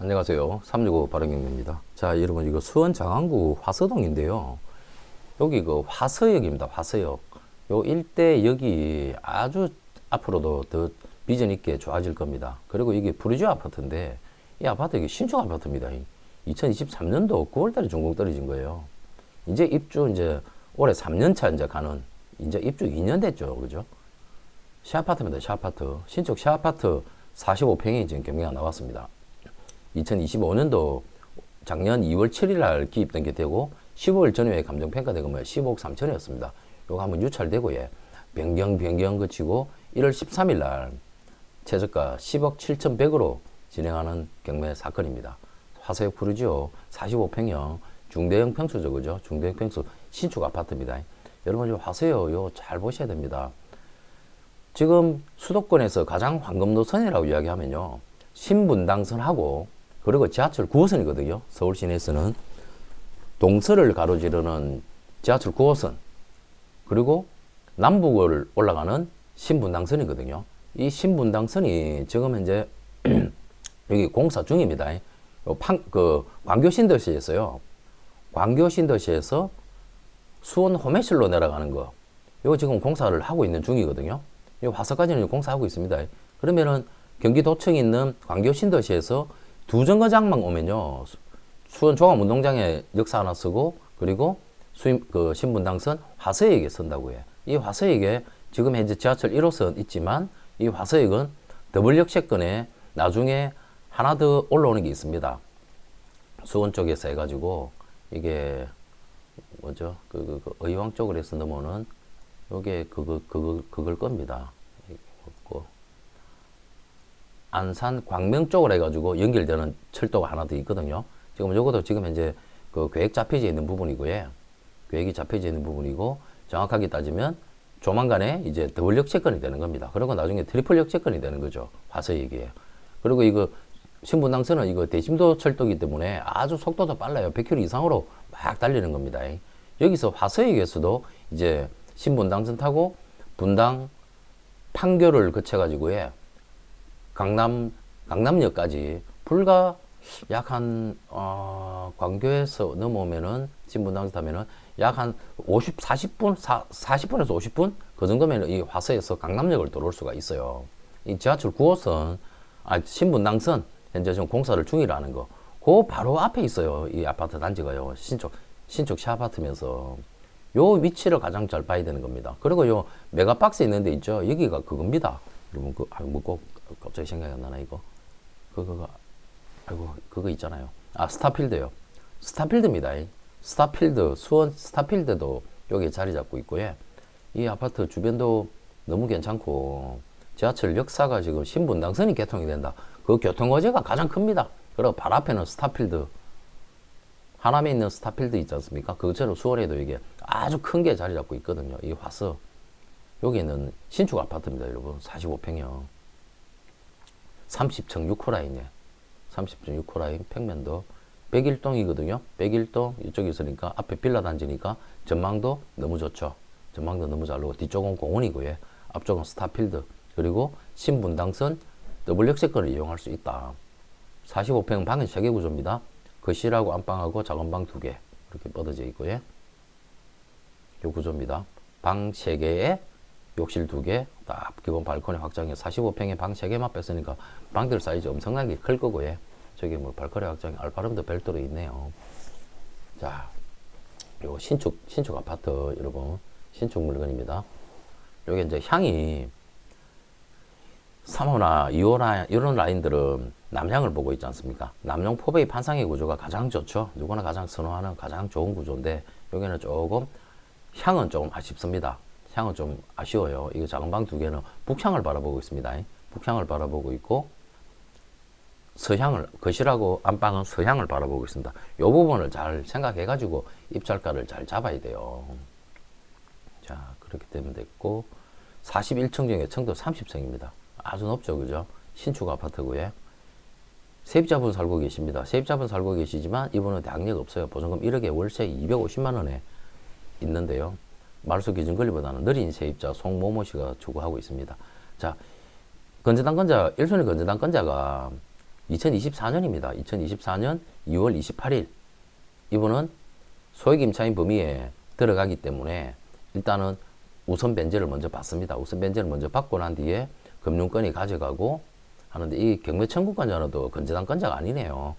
안녕하세요. 365 바른경제입니다. 자, 여러분, 이거 수원 장안구 화서동인데요. 여기 그 화서역입니다. 화서역. 요 일대 역이 아주 앞으로도 더 비전 있게 좋아질 겁니다. 그리고 이게 프리지오 아파트인데, 이 아파트 이게 신축 아파트입니다. 2023년도 9월달에 준공 떨어진 거예요. 이제 입주 이제 올해 3년차 이제 가는, 이제 입주 2년 됐죠. 그죠? 시아파트입니다. 시아파트. 신축 시아파트 45평이 지금 경매가 나왔습니다. 2025년도 작년 2월 7일 날 기입된 게 되고 15일 전후에 감정평가대금은 15억 3천이었습니다. 요거 한번 유찰되고 변경 거치고 1월 13일 날 최저가 10억 7,100으로 진행하는 경매 사건입니다. 화서역 프리지오 45평형 중대형 평수죠. 그죠? 중대형 평수 신축 아파트입니다. 여러분, 이 화서역 요 잘 보셔야 됩니다. 지금 수도권에서 가장 황금 노선이라고 이야기하면요. 신분당선하고 그리고 지하철 9호선이거든요. 서울 시내에서는 동서를 가로지르는 지하철 9호선, 그리고 남북을 올라가는 신분당선이거든요. 이 신분당선이 지금 현재 여기 공사 중입니다. 광교신도시에서요. 광교신도시에서 수원 호매실로 내려가는 거. 이거 지금 공사를 하고 있는 중이거든요. 이 화서까지는 공사하고 있습니다. 그러면은 경기도청에 있는 광교신도시에서 두 정거장만 오면요. 수원 종합운동장에 역사 하나 쓰고, 그리고 신분당선 화서역에 쓴다고 해요. 이 화서역에 지금 현재 지하철 1호선 있지만, 이 화서역은 더블 역세권에 나중에 하나 더 올라오는 게 있습니다. 수원 쪽에서 해가지고, 이게, 뭐죠? 의왕 쪽으로 해서 넘어오는, 요게 그걸 겁니다. 안산 광명 쪽으로 해가지고 연결되는 철도가 하나 더 있거든요. 지금 요것도 지금 현재 그 계획 잡혀져 있는 부분이고요. 계획이 잡혀져 있는 부분이고, 정확하게 따지면 조만간에 이제 더블 역세권이 되는 겁니다. 그리고 나중에 트리플 역세권이 되는 거죠. 화서역이에요. 그리고 이거 신분당선은 이거 대심도 철도이기 때문에 아주 속도도 빨라요. 100km 이상으로 막 달리는 겁니다. 여기서 화서역에서도 이제 신분당선 타고 분당 판교를 거쳐가지고요. 강남역까지 불과 약 한, 광교에서 넘어오면은, 신분당선 타면은 약 한 40분에서 50분? 그 정도면 이 화서에서 강남역을 들어올 수가 있어요. 이 지하철 9호선, 신분당선, 현재 지금 공사를 중이라는 거. 그 바로 앞에 있어요. 이 아파트 단지가요. 신축 시아파트면서. 요 위치를 가장 잘 봐야 되는 겁니다. 그리고 요 메가박스 있는 데 있죠. 여기가 그겁니다. 여러분, 꼭 갑자기 생각이 안 나나, 이거? 그거 있잖아요. 스타필드요. 스타필드입니다. 스타필드, 수원 스타필드도 여기 자리 잡고 있고요. 이 아파트 주변도 너무 괜찮고, 지하철 역사가 지금 신분당선이 개통이 된다. 그 교통거지가 가장 큽니다. 그리고 바로 앞에는 스타필드. 하남에 있는 스타필드 있지 않습니까? 그것처럼 수원에도 이게 아주 큰 게 자리 잡고 있거든요. 이 화서. 여기는 신축 아파트입니다, 여러분. 45평형. 30층 6호라인에 30층 6호라인 평면도 101동이거든요. 101동 이쪽에 있으니까 앞에 빌라 단지니까 전망도 너무 좋죠. 전망도 너무 잘 나고 뒤쪽은 공원이고요. 앞쪽은 스타필드, 그리고 신분당선 더블 역세권을 이용할 수 있다. 45평 방은 3개 구조입니다. 거실하고 안방하고 작은 방 2개 이렇게 뻗어져 있고요. 요 구조입니다. 방 3개에 욕실 2개, 딱 기본 발코니 확장해 45평에 방 3개만 뺐으니까 방들 사이즈 엄청나게 클 거고요. 저기 뭐 발코니 확장에 알파룸도 별도로 있네요. 자, 요 신축 아파트 여러분, 신축 물건입니다. 요게 이제 향이 3호나 2호나 이런 라인들은 남향을 보고 있지 않습니까? 남용 포베이 판상의 구조가 가장 좋죠. 누구나 가장 선호하는 가장 좋은 구조인데, 여기는 조금 향은 조금 아쉽습니다. 향은 좀 아쉬워요. 이거 작은 방 2개는 북향을 바라보고 있습니다. 북향을 바라보고 있고, 서향을, 거실하고 안방은 서향을 바라보고 있습니다. 이 부분을 잘 생각해가지고 입찰가를 잘 잡아야 돼요. 자, 그렇게 되면 됐고, 41층 중에 층도 30층입니다. 아주 높죠, 그죠? 신축 아파트고요. 세입자분 살고 계십니다. 세입자분 살고 계시지만 이분은 대항력 없어요. 보증금 1억에 월세 250만원에 있는데요. 말소 기준 권리보다는 느린 세입자 송모모 씨가 추구하고 있습니다. 자, 건재당권자, 1순위 건재당권자가 2024년입니다. 2024년 2월 28일. 이분은 소액 임차인 범위에 들어가기 때문에 일단은 우선 변제를 먼저 받습니다. 우선 변제를 먼저 받고 난 뒤에 금융권이 가져가고 하는데, 이 경매 청구권자는 건재당 건자가 아니네요.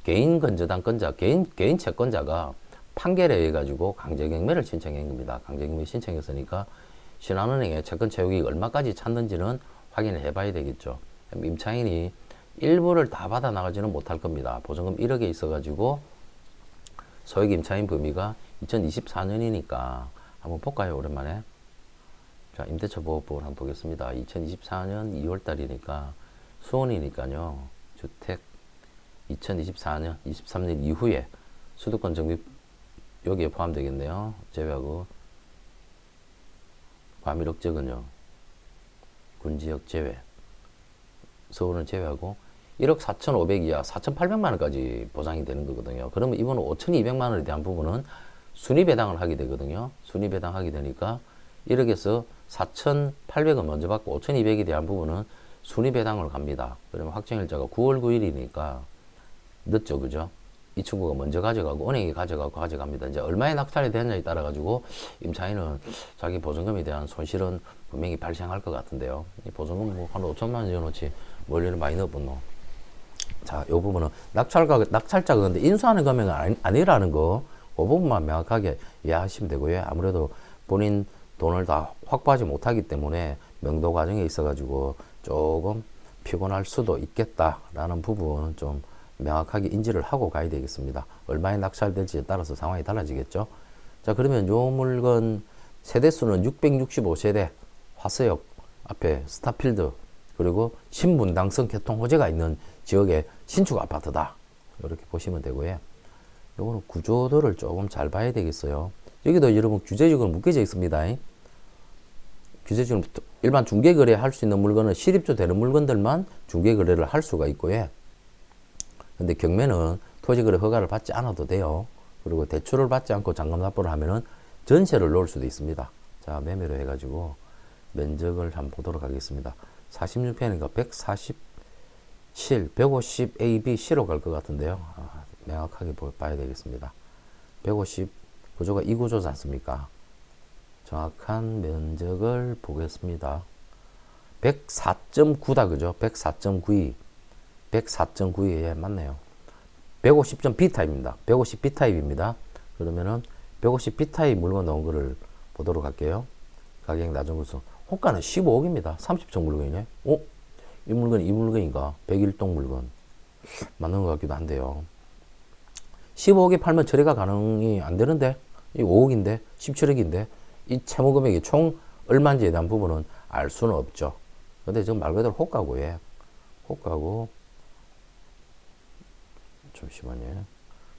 개인 건재당 건자, 개인 채권자가 판결에 의해 가지고 강제경매를 신청한 겁니다. 강제경매 신청했으니까 신한은행에 채권 채용이 얼마까지 찼는지는 확인을 해봐야 되겠죠. 임차인이 일부를 다 받아 나가지는 못할 겁니다. 보증금 1억에 있어가지고 소액 임차인 범위가 2024년이니까 한번 볼까요, 오랜만에. 자, 임대차 보호법을 한번 보겠습니다. 2024년 2월 달이니까 수원이니까요. 주택 2024년, 23년 이후에 수도권 적립 여기에 포함되겠네요. 제외하고 과밀 지역은요. 군지역 제외. 서울은 제외하고 1억 4,500 이하 4,800만 원까지 보상이 되는 거거든요. 그러면 이번은 5,200만 원에 대한 부분은 순위배당을 하게 되거든요. 순위배당하게 되니까 1억에서 4,800원 먼저 받고 5,200에 대한 부분은 순위배당을 갑니다. 그러면 확정일자가 9월 9일이니까 늦죠, 그죠? 이 친구가 먼저 가져가고 은행이 가져갑니다. 이제 얼마에 낙찰이 되느냐에 따라 가지고 임차인은 자기 보증금에 대한 손실은 분명히 발생할 것 같은데요. 이 보증금 뭐 한 5천만 원 지어놓지 뭘 이렇게 많이 넣어보노. 자, 요 부분은 낙찰자가 근데 인수하는 금액은 아니라는 거, 그 부분만 명확하게 이해하시면 되고요. 아무래도 본인 돈을 다 확보하지 못하기 때문에 명도 과정에 있어가지고 조금 피곤할 수도 있겠다라는 부분 좀 명확하게 인지를 하고 가야 되겠습니다. 얼마에 낙찰될지에 따라서 상황이 달라지겠죠. 자, 그러면 요 물건 세대수는 665세대, 화서역 앞에 스타필드, 그리고 신분당성 교통 호재가 있는 지역의 신축 아파트다. 이렇게 보시면 되고요. 요거는 구조도를 조금 잘 봐야 되겠어요. 여기도 여러분 규제적으로 묶여져 있습니다. 규제적으로 일반 중개거래 할 수 있는 물건은 실입주 되는 물건들만 중개거래를 할 수가 있고요. 근데 경매는 토지거래 허가를 받지 않아도 돼요. 그리고 대출을 받지 않고 잔금 납부를 하면은 전세를 놓을 수도 있습니다. 자, 매매로 해가지고 면적을 한번 보도록 하겠습니다. 46평이니까 147, 150 A, B, C로 갈 것 같은데요. 명확하게 봐야 되겠습니다. 150 구조가 이 구조지 않습니까? 정확한 면적을 보겠습니다. 104.9다, 그죠? 104.92. 104.92에 맞네요. 150점 B타입입니다. 150 B타입입니다. 그러면은 150 B타입 물건 나온 거를 보도록 할게요. 가격 낮은 것은 호가는 15억입니다. 30층 물건이네. 이 물건이 이 물건인가? 101동 물건. 맞는 것 같기도 한데요. 15억에 팔면 처리가 가능이 안 되는데, 이 5억인데, 17억인데, 이 채무 금액이 총 얼마인지에 대한 부분은 알 수는 없죠. 근데 지금 말 그대로 호가고요. 호가고, 잠시만요.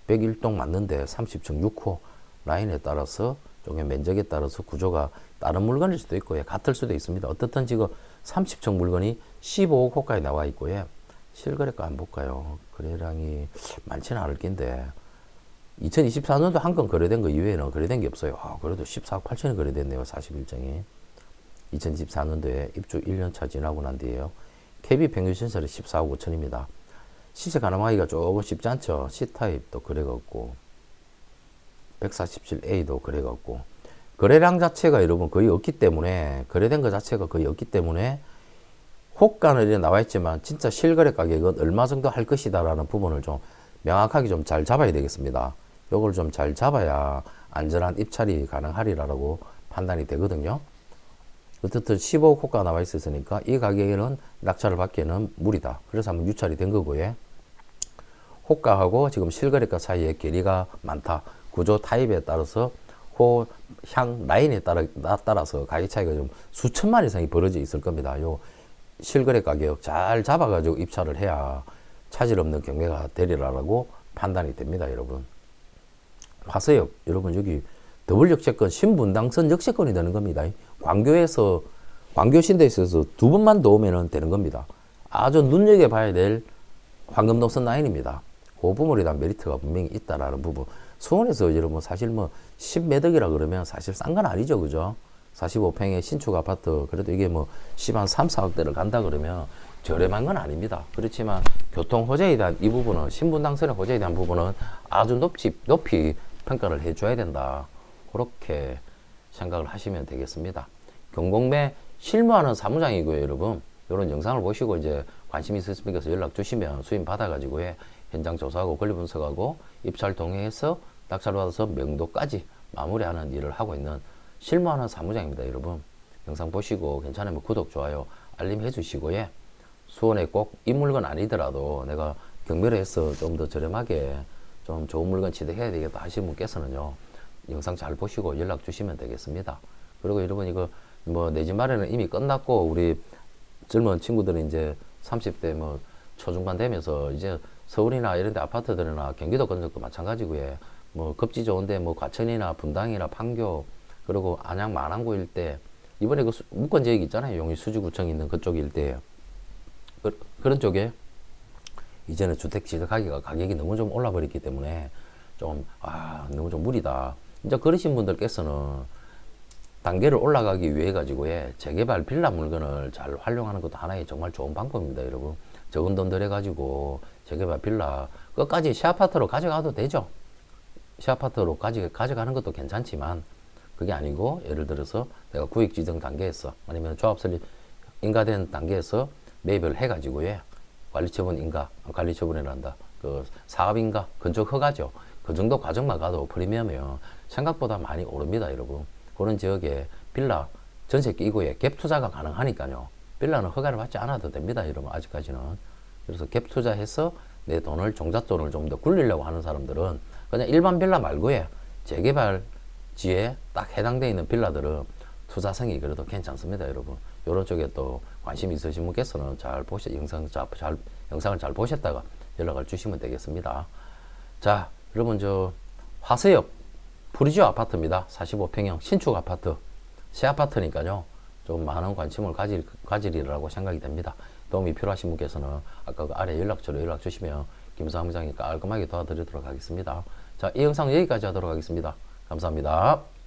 101동 맞는데 30층 6호 라인에 따라서 쪽의 면적에 따라서 구조가 다른 물건일 수도 있고요. 같을 수도 있습니다. 어떻든 지금 30층 물건이 15억 호가에 나와 있고요. 실거래가 안 볼까요? 거래량이 많지는 않을 낀데 2024년도 한 건 거래된 거 이외에는 거래된 게 없어요. 그래도 14억 8천이 거래됐네요. 41장이. 2024년도에 입주 1년차 지나고 난 뒤에요. KB 평균 신설이 14억 5천입니다. 시세 가늠하기가 조금 쉽지 않죠. C타입도 거래가 없고 147A도 거래가 없고 거래량 자체가 여러분 거의 없기 때문에 거래된 것 자체가 거의 없기 때문에 호가는 이렇게 나와 있지만 진짜 실거래 가격은 얼마 정도 할 것이다 라는 부분을 좀 명확하게 좀 잘 잡아야 되겠습니다. 요걸 좀 잘 잡아야 안전한 입찰이 가능하리라고 판단이 되거든요. 어쨌든 15억 호가 나와 있었으니까 이 가격에는 낙찰을 받기에는 무리다. 그래서 한번 유찰이 된 거고요. 호가하고 지금 실거래가 사이에 괴리가 많다. 구조 타입에 따라서 호향 라인에 따라서 가격 차이가 좀 수천만 이상이 벌어져 있을 겁니다. 요 실거래 가격 잘 잡아가지고 입찰을 해야 차질 없는 경매가 되리라고 판단이 됩니다, 여러분. 화서역, 여러분 여기 더블 역세권, 신분당선 역세권이 되는 겁니다. 광교에서, 광교신도에 있어서 두 번만 더 오면 되는 겁니다. 아주 눈여겨봐야 될 황금동선 라인입니다. 그 부분에 대한 메리트가 분명히 있다라는 부분. 수원에서 여러분 사실 뭐 10매덕이라 그러면 사실 싼 건 아니죠, 그죠? 45평의 신축 아파트, 그래도 이게 뭐 10한 3, 4억대를 간다 그러면 저렴한 건 아닙니다. 그렇지만 교통 호재에 대한 이 부분은, 신분당선의 호재에 대한 부분은 아주 높이 평가를 해줘야 된다. 그렇게 생각을 하시면 되겠습니다. 경공매 실무하는 사무장이고요, 여러분. 이런 영상을 보시고 이제 관심 있으신 분께서 연락 주시면 수임 받아가지고 현장 조사하고 권리 분석하고 입찰 동의해서 낙찰 받아서 명도까지 마무리하는 일을 하고 있는 실무하는 사무장입니다, 여러분. 영상 보시고 괜찮으면 구독, 좋아요, 알림 해주시고 수원에 꼭 이 물건 아니더라도 내가 경매를 해서 좀 더 저렴하게 좀 좋은 물건 취득해야 되겠다 하시는 분께서는요, 영상 잘 보시고 연락 주시면 되겠습니다. 그리고 여러분, 이거 뭐 내 집 마련은 이미 끝났고 우리 젊은 친구들은 이제 30대 뭐 초중반 되면서 이제 서울이나 이런 데 아파트들이나 경기도 근처도 마찬가지고 뭐 급지 좋은데 뭐 과천이나 분당이나 판교 그리고 안양 마랑구 일대, 이번에 그 무권 지역 있잖아요, 용인 수지구청 있는 그쪽 일대에 그런 쪽에 이제는 주택 취득하기가 가격이 너무 좀 올라 버렸기 때문에 좀 너무 좀 무리다. 이제 그러신 분들께서는 단계를 올라가기 위해 가지고 재개발 빌라 물건을 잘 활용하는 것도 하나의 정말 좋은 방법입니다, 여러분. 적은 돈 들여 가지고 재개발 빌라 끝까지 시아파트로 가져가도 되죠. 시아파트로 가져가는 것도 괜찮지만 그게 아니고, 예를 들어서 내가 구획 지정 단계에서 아니면 조합 설립 인가된 단계에서 매입을 해 가지고 관리처분 인가, 관리처분이란다, 그 사업 인가, 건축 허가죠. 그 정도 과정만 가도 프리미엄이 생각보다 많이 오릅니다, 여러분. 그런 지역에 빌라 전세 끼고 갭 투자가 가능하니까요. 빌라는 허가를 받지 않아도 됩니다, 여러분. 아직까지는. 그래서 갭 투자해서 내 돈을, 종잣돈을 좀 더 굴리려고 하는 사람들은 그냥 일반 빌라 말고 재개발지에 딱 해당되어 있는 빌라들은 투자성이 그래도 괜찮습니다, 여러분. 이런 쪽에 또 관심 있으신 분께서는 영상을 잘 보셨다가 연락을 주시면 되겠습니다. 자, 여러분, 저 화서역 프리지오 아파트입니다. 45평형 신축 아파트, 새 아파트니까요, 좀 많은 관심을 가지리라고 생각이 됩니다. 도움이 필요하신 분께서는 아까 그 아래 연락처로 연락 주시면 김 사무장이 깔끔하게 도와드리도록 하겠습니다. 자, 이 영상 여기까지 하도록 하겠습니다. 감사합니다.